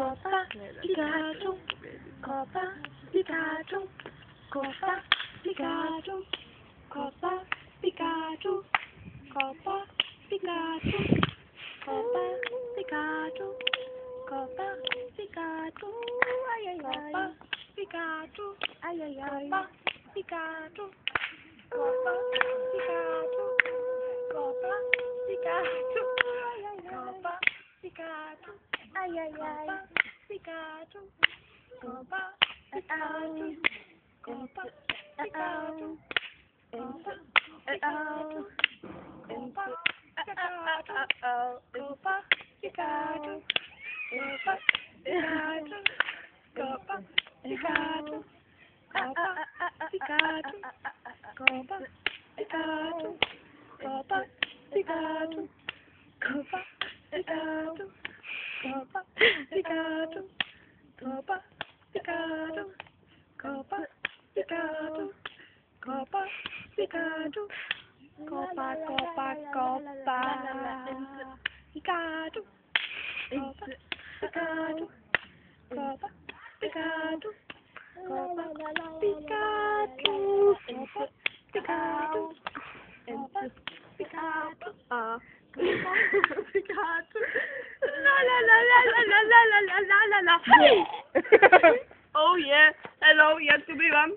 Copa, Pikachu, Copa, Pikachu, Copa, Pikachu, Copa, Pikachu, Copa, Pikachu, Copa, Pikachu, Copa, Pikachu, ay ay ay, Copa, Pikachu, ay ay ay, Copa, Pikachu, Copa, Pikachu, Copa, Pikachu, ay ay ay, Copa, Pikachu, ay ay ay, Pikachu, Copa, Pikachu, Copa, Pikachu, Copa, Pikachu, Copa, Pikachu, Copa, Pikachu, Copa, Pikachu, Copa, Pikachu, Copa, Pikachu, Copa, Pikachu, Copa, Pikachu, Copa, Pikachu, Copa, Pikachu, Copa, Pikachu, Copa, Pikachu, Copa, Pikachu, Copa, Copa, Copa, Pikachu, Copa, Pikachu, Copa, Pikachu, Copa, Pikachu, Copa, Pikachu, Copa, Pikachu, Pikachu, la la la la la la la la la la la. Oh yeah, hello, you have to be one.